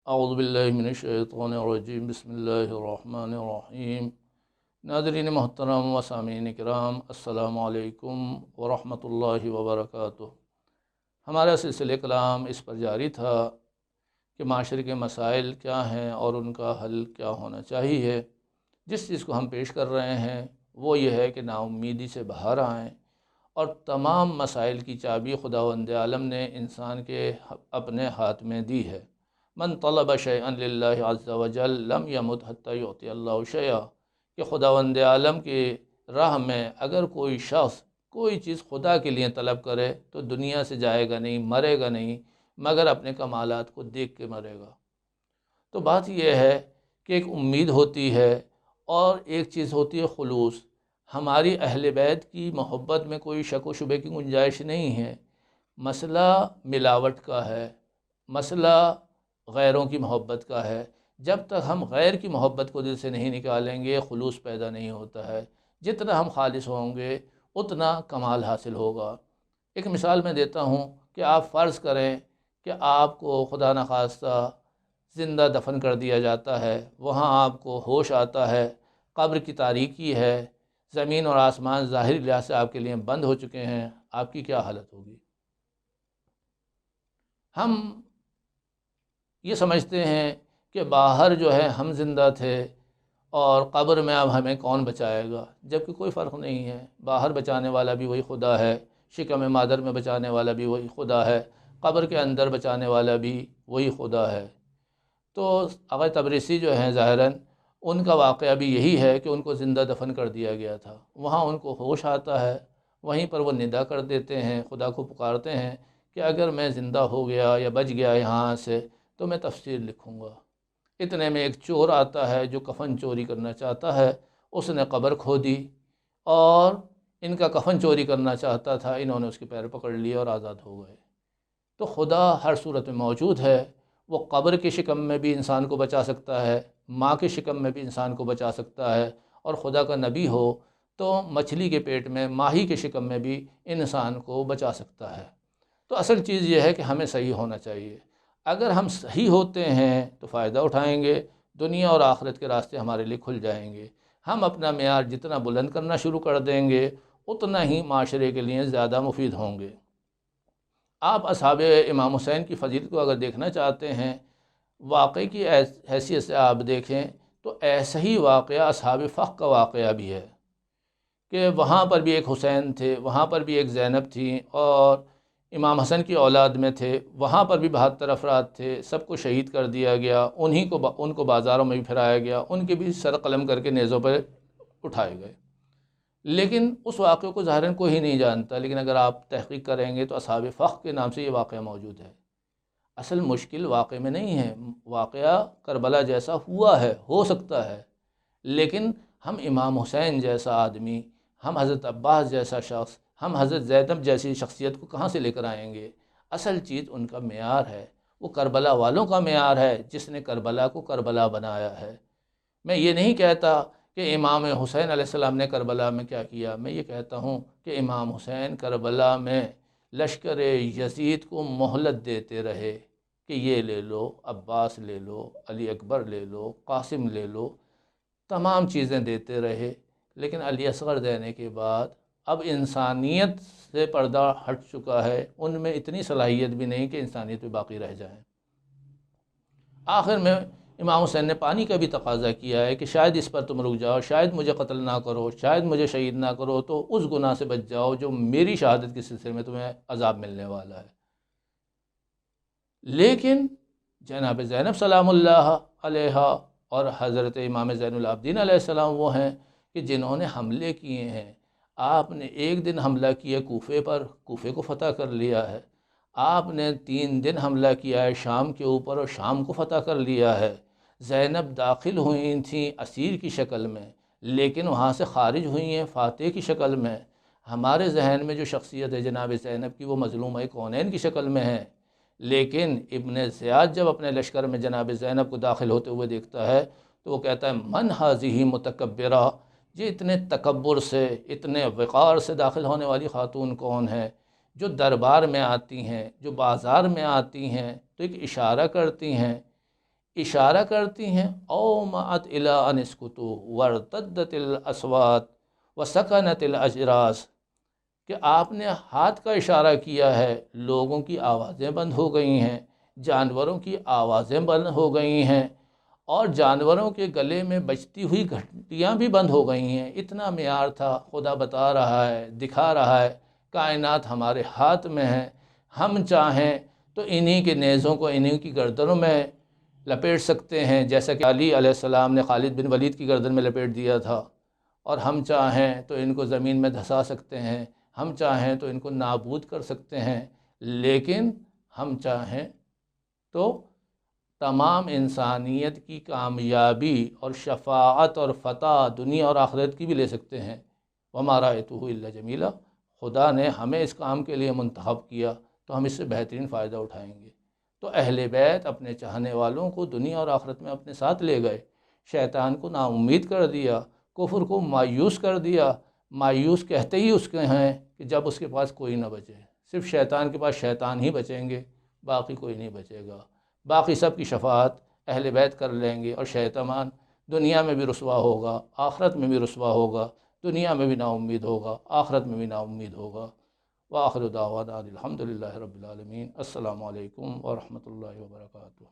اعوذ باللہ من الشیطان الرجیم، بسم اللہ الرحمن الرحیم۔ ناظرین محترم و سامعین کرام، السلام علیکم ورحمۃ اللہ وبرکاتہ۔ ہمارا سلسلہ کلام اس پر جاری تھا کہ معاشرے کے مسائل کیا ہیں اور ان کا حل کیا ہونا چاہیے۔ جس چیز کو ہم پیش کر رہے ہیں وہ یہ ہے کہ نا امیدی سے باہر آئیں اور تمام مسائل کی چابی خداوند عالم نے انسان کے اپنے ہاتھ میں دی ہے۔ من طلب شیئا للہ عز وجل لم یمت حتی یعطی اللہ شیئا، کہ خداوند عالم کی راہ میں اگر کوئی شخص کوئی چیز خدا کے لیے طلب کرے تو دنیا سے جائے گا نہیں، مرے گا نہیں، مگر اپنے کمالات کو دیکھ کے مرے گا۔ تو بات یہ ہے کہ ایک امید ہوتی ہے اور ایک چیز ہوتی ہے خلوص۔ ہماری اہل بیت کی محبت میں کوئی شک و شبے کی گنجائش نہیں ہے۔ مسئلہ ملاوٹ کا ہے، مسئلہ غیروں کی محبت کا ہے۔ جب تک ہم غیر کی محبت کو دل سے نہیں نکالیں گے خلوص پیدا نہیں ہوتا ہے۔ جتنا ہم خالص ہوں گے اتنا کمال حاصل ہوگا۔ ایک مثال میں دیتا ہوں کہ آپ فرض کریں کہ آپ کو خدا نخواستہ زندہ دفن کر دیا جاتا ہے، وہاں آپ کو ہوش آتا ہے، قبر کی تاریکی ہے، زمین اور آسمان ظاہری لحاظ سے آپ کے لیے بند ہو چکے ہیں، آپ کی کیا حالت ہوگی؟ ہم یہ سمجھتے ہیں کہ باہر جو ہے ہم زندہ تھے اور قبر میں اب ہمیں کون بچائے گا، جبکہ کوئی فرق نہیں ہے۔ باہر بچانے والا بھی وہی خدا ہے، شکم مادر میں بچانے والا بھی وہی خدا ہے، قبر کے اندر بچانے والا بھی وہی خدا ہے۔ تو آقا تبریسی جو ہیں ظاہراً ان کا واقعہ بھی یہی ہے کہ ان کو زندہ دفن کر دیا گیا تھا، وہاں ان کو ہوش آتا ہے، وہیں پر وہ ندا کر دیتے ہیں، خدا کو پکارتے ہیں کہ اگر میں زندہ ہو گیا یا بچ گیا یہاں سے تو میں تفسیر لکھوں گا۔ اتنے میں ایک چور آتا ہے جو کفن چوری کرنا چاہتا ہے، اس نے قبر کھودی اور ان کا کفن چوری کرنا چاہتا تھا، انہوں نے اس کے پیر پکڑ لیے اور آزاد ہو گئے۔ تو خدا ہر صورت میں موجود ہے، وہ قبر کی شکم میں بھی انسان کو بچا سکتا ہے، ماں کی شکم میں بھی انسان کو بچا سکتا ہے، اور خدا کا نبی ہو تو مچھلی کے پیٹ میں، ماہی کے شکم میں بھی انسان کو بچا سکتا ہے۔ تو اصل چیز یہ ہے کہ ہمیں صحیح ہونا چاہیے۔ اگر ہم صحیح ہوتے ہیں تو فائدہ اٹھائیں گے، دنیا اور آخرت کے راستے ہمارے لیے کھل جائیں گے۔ ہم اپنا معیار جتنا بلند کرنا شروع کر دیں گے اتنا ہی معاشرے کے لیے زیادہ مفید ہوں گے۔ آپ اصحاب امام حسین کی فضیلت کو اگر دیکھنا چاہتے ہیں، واقعے کی حیثیت سے آپ دیکھیں تو ایسا ہی واقعہ اصحاب فخ کا واقعہ بھی ہے کہ وہاں پر بھی ایک حسین تھے، وہاں پر بھی ایک زینب تھیں، اور امام حسن کی اولاد میں تھے، وہاں پر بھی 72 افراد تھے، سب کو شہید کر دیا گیا، ان کو بازاروں میں بھی پھرایا گیا، ان کے بھی سر قلم کر کے نیزوں پر اٹھائے گئے۔ لیکن اس واقعے کو ظاہراً کوئی ہی نہیں جانتا، لیکن اگر آپ تحقیق کریں گے تو اصحاب فخ کے نام سے یہ واقعہ موجود ہے۔ اصل مشکل واقعے میں نہیں ہے، واقعہ کربلا جیسا ہوا ہے، ہو سکتا ہے، لیکن ہم امام حسین جیسا آدمی، ہم حضرت عباس جیسا شخص، ہم حضرت زینب جیسی شخصیت کو کہاں سے لے کر آئیں گے؟ اصل چیز ان کا معیار ہے، وہ کربلا والوں کا معیار ہے جس نے کربلا کو کربلا بنایا ہے۔ میں یہ نہیں کہتا کہ امام حسین علیہ السلام نے کربلا میں کیا کیا، میں یہ کہتا ہوں کہ امام حسین کربلا میں لشکر یزید کو مہلت دیتے رہے کہ یہ لے لو، عباس لے لو، علی اکبر لے لو، قاسم لے لو، تمام چیزیں دیتے رہے، لیکن علی اصغر دینے کے بعد اب انسانیت سے پردہ ہٹ چکا ہے، ان میں اتنی صلاحیت بھی نہیں کہ انسانیت بھی باقی رہ جائے۔ آخر میں امام حسین نے پانی کا بھی تقاضا کیا ہے کہ شاید اس پر تم رک جاؤ، شاید مجھے قتل نہ کرو، شاید مجھے شہید نہ کرو، تو اس گناہ سے بچ جاؤ جو میری شہادت کے سلسلے میں تمہیں عذاب ملنے والا ہے۔ لیکن جناب زینب سلام اللہ علیہا اور حضرت امام زین العابدین علیہ السلام وہ ہیں کہ جنہوں نے حملے کیے ہیں۔ آپ نے ایک دن حملہ کیا کوفے پر، کوفے کو فتح کر لیا ہے۔ آپ نے 3 دن حملہ کیا ہے شام کے اوپر اور شام کو فتح کر لیا ہے۔ زینب داخل ہوئی تھیں اسیر کی شکل میں، لیکن وہاں سے خارج ہوئی ہیں فاتح کی شکل میں۔ ہمارے ذہن میں جو شخصیت ہے جناب زینب کی وہ مظلومہ کونین کی شکل میں ہے، لیکن ابن زیاد جب اپنے لشکر میں جناب زینب کو داخل ہوتے ہوئے دیکھتا ہے تو وہ کہتا ہے من ہذہ متکبرہ، یہ اتنے تکبر سے، اتنے وقار سے داخل ہونے والی خاتون کون ہے، جو دربار میں آتی ہیں، جو بازار میں آتی ہیں تو ایک اشارہ کرتی ہیں، اشارہ کرتی ہیں، او معت الا ان اسکتو ورتدت الاصوات وسکنت الاجراس، کہ آپ نے ہاتھ کا اشارہ کیا ہے، لوگوں کی آوازیں بند ہو گئی ہیں، جانوروں کی آوازیں بند ہو گئی ہیں، اور جانوروں کے گلے میں بجتی ہوئی گھنٹیاں بھی بند ہو گئی ہیں۔ اتنا معیار تھا، خدا بتا رہا ہے، دکھا رہا ہے، کائنات ہمارے ہاتھ میں ہے، ہم چاہیں تو انہی کے نیزوں کو انہی کی گردنوں میں لپیٹ سکتے ہیں، جیسا کہ علی علیہ السلام نے خالد بن ولید کی گردن میں لپیٹ دیا تھا، اور ہم چاہیں تو ان کو زمین میں دھسا سکتے ہیں، ہم چاہیں تو ان کو نابود کر سکتے ہیں، لیکن ہم چاہیں تو تمام انسانیت کی کامیابی اور شفاعت اور فتح دنیا اور آخرت کی بھی لے سکتے ہیں۔ وَمَا رَأَيْتُهُ إِلَّا جَمِيلًا، خدا نے ہمیں اس کام کے لیے منتخب کیا تو ہم اس سے بہترین فائدہ اٹھائیں گے۔ تو اہل بیت اپنے چاہنے والوں کو دنیا اور آخرت میں اپنے ساتھ لے گئے، شیطان کو نا امید کر دیا، کفر کو مایوس کر دیا۔ مایوس کہتے ہی اس کے ہیں کہ جب اس کے پاس کوئی نہ بچے، صرف شیطان کے پاس شیطان ہی بچیں گے، باقی کوئی نہیں بچے گا۔ باقی سب کی شفاعت اہل بیت کر لیں گے، اور شیطان دنیا میں بھی رسوا ہوگا، آخرت میں بھی رسوا ہوگا، دنیا میں بھی نا امید ہوگا، آخرت میں بھی نا امید ہوگا۔ وآخر دعوانا الحمدللہ رب العالمین۔ السلام علیکم ورحمۃ اللہ وبرکاتہ۔